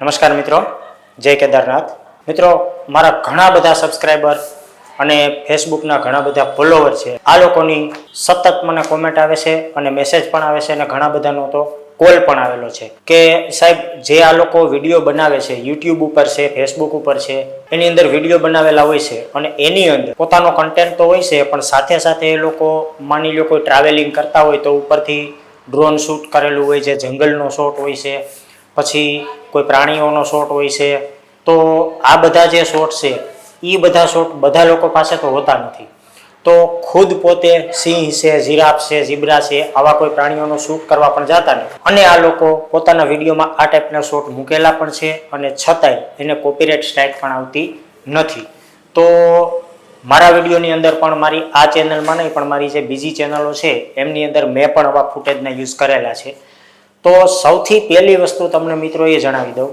નમસ્કાર મિત્રો, જય કેદારનાથ. મિત્રો, મારા ઘણા બધા સબસ્ક્રાઈબર અને ફેસબુકના ઘણા બધા ફોલોવર છે. આ લોકોની સતત મને કોમેન્ટ આવે છે અને મેસેજ પણ આવે છે અને ઘણા બધાનો તો કોલ પણ આવેલો છે કે સાહેબ, જે આ લોકો વિડીયો બનાવે છે યુટ્યુબ ઉપર છે, ફેસબુક ઉપર છે, એની અંદર વિડીયો બનાવેલા હોય છે અને એની અંદર પોતાનો કન્ટેન્ટ તો હોય છે, પણ સાથે સાથે એ લોકો માની લો કોઈ ટ્રાવેલિંગ કરતા હોય તો ઉપરથી ડ્રોન શૂટ કરેલું હોય છે, જંગલનો શોટ હોય છે, પછી કોઈ પ્રાણીઓનો શોટ હોય છે. તો આ બધા જે શોટ છે એ બધા શોટ બધા લોકો પાસે તો હોતા નથી. તો ખુદ પોતે સિંહ છે, જીરાફ છે, ઝીબ્રા છે, આવા કોઈ પ્રાણીઓનો શૂટ કરવા પણ જતા નથી અને આ લોકો પોતાના વિડીયોમાં આ ટાઈપના શોટ મૂકેલા પણ છે અને છતાંય એને કોપીરાઇટ સ્ટ્રાઇક પણ આવતી નથી. તો મારા વિડીયોની અંદર પણ મારી આ ચેનલમાં નહીં પણ મારી જે બીજી ચેનલો છે એમની અંદર મેં પણ આવા ફૂટેજના યુઝ કરેલા છે. તો સૌથી પહેલી વસ્તુ તમને મિત્રો એ જણાવી દઉં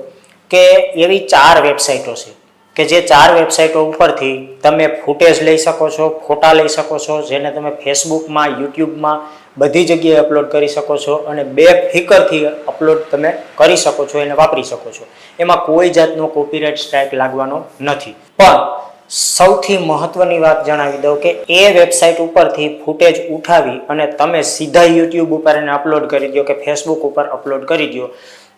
કે એવી 4 વેબસાઇટો છે કે જે 4 વેબસાઇટો ઉપરથી તમે ફૂટેજ લઈ શકો છો, ફોટા લઈ શકો છો, જેને તમે ફેસબુકમાં, યુટ્યુબમાં બધી જગ્યાએ અપલોડ કરી શકો છો અને બેફિકરથી અપલોડ તમે કરી શકો છો, એને વાપરી શકો છો. એમાં કોઈ જાતનો કોપીરાઇટ સ્ટ્રાઇક લાગવાનો નથી. પણ સૌથી મહત્વની વાત જણાવી દઉં કે એ વેબસાઇટ ઉપરથી ફૂટેજ ઉઠાવી અને તમે સીધા યુટ્યુબ ઉપર એને અપલોડ કરી દો કે ફેસબુક ઉપર અપલોડ કરી દો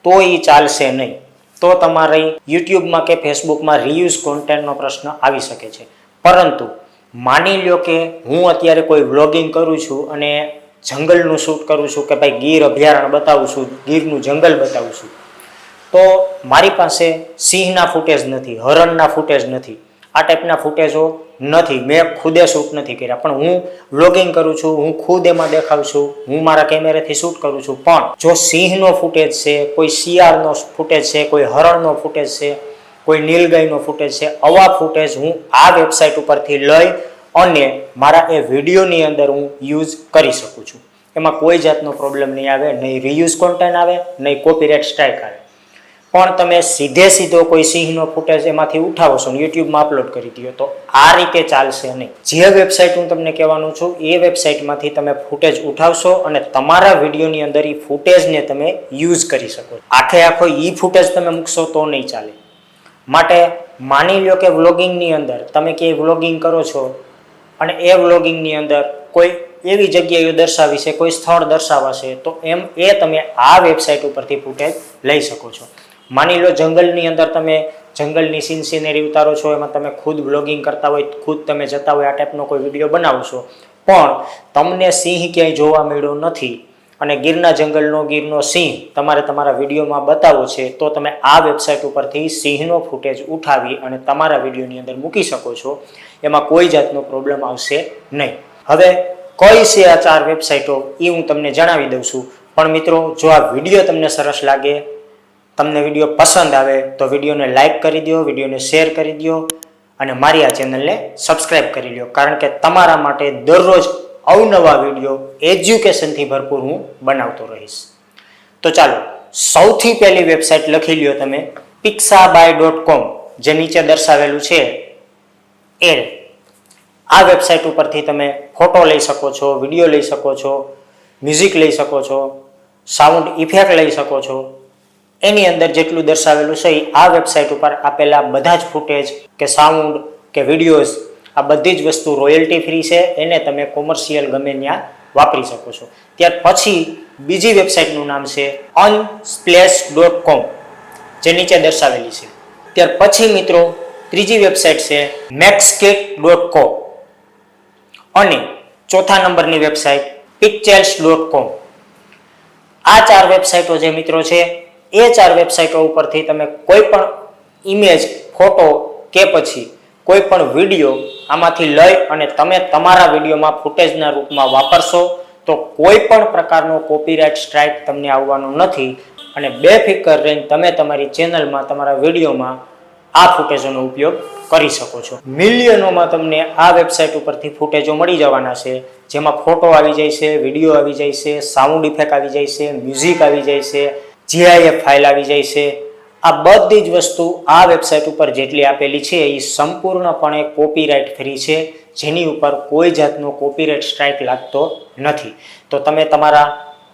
તો એ ચાલશે નહીં. તો તમારી યુટ્યુબમાં કે ફેસબુકમાં રીયુઝ કોન્ટેન્ટનો પ્રશ્ન આવી શકે છે. પરંતુ માની લો કે હું અત્યારે કોઈ વ્લોગિંગ કરું છું અને જંગલનું શૂટ કરું છું કે ભાઈ ગીર અભયારણ્ય બતાવું છું, ગીરનું જંગલ બતાવું છું, તો મારી પાસે સિંહના ફૂટેજ નથી, હરણના ફૂટેજ નથી, આ ટાઈપના ફૂટેજો નથી, મેં ખુદે શૂટ નથી કર્યા, પણ હું વ્લોગિંગ કરું છું, હું ખુદ એમાં દેખાઉં છું, હું મારા કેમેરાથી શૂટ કરું છું. પણ જો સિંહનો ફૂટેજ છે, કોઈ શિયાળનો ફૂટેજ છે, કોઈ હરણનો ફૂટેજ છે, કોઈ નીલગાયનો ફૂટેજ છે, આવા ફૂટેજ હું આ વેબસાઇટ ઉપરથી લઈ અને મારા એ વિડીયોની અંદર હું યુઝ કરી શકું છું. એમાં કોઈ જાતનો પ્રોબ્લેમ નહીં આવે, નહીં રીયુઝ કોન્ટેન્ટ આવે, નહીં કોપીરાઇટ સ્ટ્રાઇક આવે. પણ તમે સીધો કોઈ સિંહનો ફૂટેજ એમાંથી ઉઠાવો છો ને યુટ્યુબમાં અપલોડ કરી દો તો આ રીતે ચાલશે નહીં. જે વેબસાઇટ હું તમને કહેવાનું છું એ વેબસાઇટમાંથી તમે ફૂટેજ ઉઠાવશો અને તમારા વિડીયોની અંદર એ ફૂટેજને તમે યુઝ કરી શકો. આખો ઈ ફૂટેજ તમે મૂકશો તો નહીં ચાલે. માટે માની લો કે વ્લોગિંગની અંદર તમે ક્યાંય વ્લોગિંગ કરો છો અને એ વ્લોગિંગની અંદર કોઈ એવી જગ્યાએ દર્શાવી છે, કોઈ સ્થળ દર્શાવાશે, તો એ તમે આ વેબસાઇટ ઉપરથી ફૂટેજ લઈ શકો છો. માની લો જંગલની અંદર તમે જંગલની સિનરી ઉતારો છો, એમાં તમે ખુદ વ્લોગિંગ કરતા હોય, ખુદ તમે જતા હોય, આ ટાઈપનો કોઈ વિડીયો બનાવો છો, પણ તમને સિંહ ક્યાંય જોવા મળ્યો નથી અને ગીરના જંગલનો ગીરનો સિંહ તમારે તમારા વિડીયોમાં બતાવવો છે, તો તમે આ વેબસાઇટ ઉપરથી સિંહનો ફૂટેજ ઉઠાવી અને તમારા વિડીયોની અંદર મૂકી શકો છો. એમાં કોઈ જાતનો પ્રોબ્લેમ આવશે નહીં. હવે કઈ છે આ 4 વેબસાઇટો એ હું તમને જણાવી દઉં છું. પણ મિત્રો, જો આ વિડીયો તમને સરસ લાગે, તમને વિડીયો પસંદ આવે તો વિડીયોને લાઇક કરી દો, વિડીયોને શેર કરી દો અને મારી આ ચેનલને સબસ્ક્રાઇબ કરી લો, કારણ કે તમારા માટે દરરોજ અવનવા વિડીયો એજ્યુકેશનથી ભરપૂર હું બનાવતો રહીશ. તો ચાલો, સૌથી પહેલી વેબસાઇટ લખી લ્યો તમે pixabay.com, જે નીચે દર્શાવેલું છે એ. આ વેબસાઇટ ઉપરથી તમે ફોટો લઈ શકો છો, વિડીયો લઈ શકો છો, મ્યુઝિક લઈ શકો છો, સાઉન્ડ ઇફેક્ટ લઈ શકો છો. એની અંદર જેટલું દર્શાવેલું છે આ વેબસાઇટ ઉપર આપેલા બધા જ ફૂટેજ કે સાઉન્ડ કે વિડીયોઝ, આ બધી જ વસ્તુ રોયલ્ટી ફ્રી છે. એને તમે કોમર્શિયલ ગમે ત્યાં વાપરી શકો છો. ત્યાર પછી બીજી વેબસાઇટનું નામ છે unsplash.com, જે નીચે દર્શાવેલી છે. ત્યાર પછી મિત્રો ત્રીજી વેબસાઇટ છે maxkit.com અને ચોથા નંબરની વેબસાઇટ pixels.com. આ 4 વેબસાઇટો જે મિત્રો છે એ 4 વેબસાઇટો ઉપરથી તમે કોઈ પણ ઇમેજ, ફોટો કે પછી કોઈ પણ વિડીયો આમાંથી લઈ અને તમે તમારા વિડીયોમાં ફૂટેજના રૂપમાં વાપરશો તો કોઈ પણ પ્રકારનો કોપીરાઇટ સ્ટ્રાઇક તમને આવવાનો નથી અને બેફિકર રહીને તમે તમારી ચેનલમાં, તમારા વિડીયોમાં આ ફૂટેજોનો ઉપયોગ કરી શકો છો. મિલિયનોમાં તમને આ વેબસાઇટ ઉપરથી ફૂટેજો મળી જવાના છે, જેમાં ફોટો આવી જાય છે, વિડીયો આવી જાય છે, સાઉન્ડ ઇફેક્ટ આવી જાય છે, મ્યુઝિક આવી જાય છે, GIF ફાઇલ આવી જાય છે. આ બધી જ વસ્તુ આ વેબસાઇટ ઉપર જેટલી આપેલી છે એ સંપૂર્ણપણે કોપીરાઇટ ફ્રી છે, જેની ઉપર કોઈ જાતનો કોપીરાઇટ સ્ટ્રાઇક લાગતો નથી. તો તમે તમારા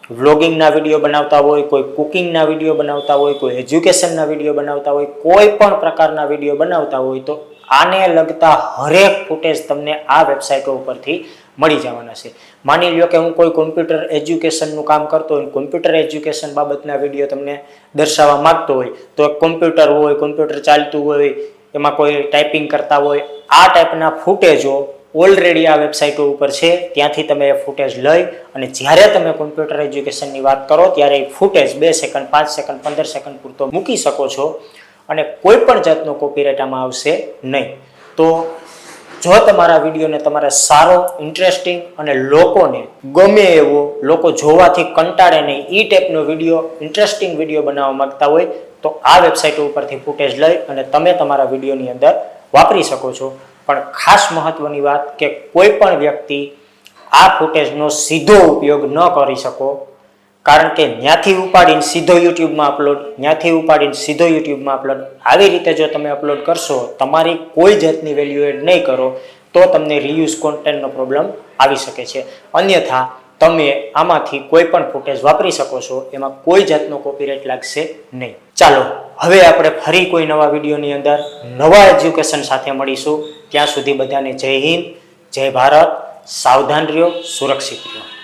વ્લોગિંગના વિડીયો બનાવતા હોય, કોઈ કુકિંગના વિડીયો બનાવતા હોય, કોઈ એજ્યુકેશનના વિડીયો બનાવતા હોય, કોઈ પણ પ્રકારના વિડીયો બનાવતા હોય તો આને લગતા હરેક ફૂટેજ તમને આ વેબસાઇટો ઉપરથી મળી જવાના છે. માની લ્યો કે હું કોઈ કોમ્પ્યુટર એજ્યુકેશનનું કામ કરતો હોય, કોમ્પ્યુટર એજ્યુકેશન બાબતના વિડીયો તમને દર્શાવવા માંગતો હોય તો એક કોમ્પ્યુટર હોય, કોમ્પ્યુટર ચાલતું હોય, એમાં કોઈ ટાઈપિંગ કરતા હોય, આ ટાઈપના ફૂટેજો ઓલરેડી આ વેબસાઇટો ઉપર છે. ત્યાંથી તમે એ ફૂટેજ લઈ અને જ્યારે તમે કોમ્પ્યુટર એજ્યુકેશનની વાત કરો ત્યારે એ ફૂટેજ 2 સેકન્ડ, 5 સેકન્ડ, 15 સેકન્ડ પૂરતો મૂકી શકો છો અને કોઈ પણ જાતનો કોપીરાઇટ આમાં આવશે નહીં. તો જો તમારા વિડીયોને તમારે સારો, ઇન્ટરેસ્ટિંગ અને લોકોને ગમે એવો, લોકો જોવાથી કંટાળે નહીં એ ટાઈપનો વિડીયો, ઇન્ટરેસ્ટિંગ વિડીયો બનાવવા માંગતા હોય તો આ વેબસાઇટ ઉપરથી ફૂટેજ લઈ અને તમે તમારા વિડીયોની અંદર વાપરી શકો છો. પણ ખાસ મહત્વની વાત કે કોઈ પણ વ્યક્તિ આ ફૂટેજનો સીધો ઉપયોગ ન કરી શકો, કારણ કે ત્યાંથી ઉપાડીને સીધો યુટ્યુબમાં અપલોડ, ત્યાંથી ઉપાડીને સીધો યુટ્યુબમાં અપલોડ, આવી રીતે જો તમે અપલોડ કરશો, તમારી કોઈ જાતની વેલ્યુ એડ નહીં કરો તો તમને રીયુઝ કોન્ટેન્ટનો પ્રોબ્લેમ આવી શકે છે. અન્યથા તમે આમાંથી કોઈ પણ ફૂટેજ વાપરી શકો છો, એમાં કોઈ જાતનો કોપીરાઇટ લાગશે નહીં. ચાલો હવે આપણે ફરી કોઈ નવા વિડીયોની અંદર નવા એજ્યુકેશન સાથે મળીશું. ત્યાં સુધી બધાને જય હિન્દ, જય ભારત, સાવધાન રહ્યો, સુરક્ષિત રહ્યો.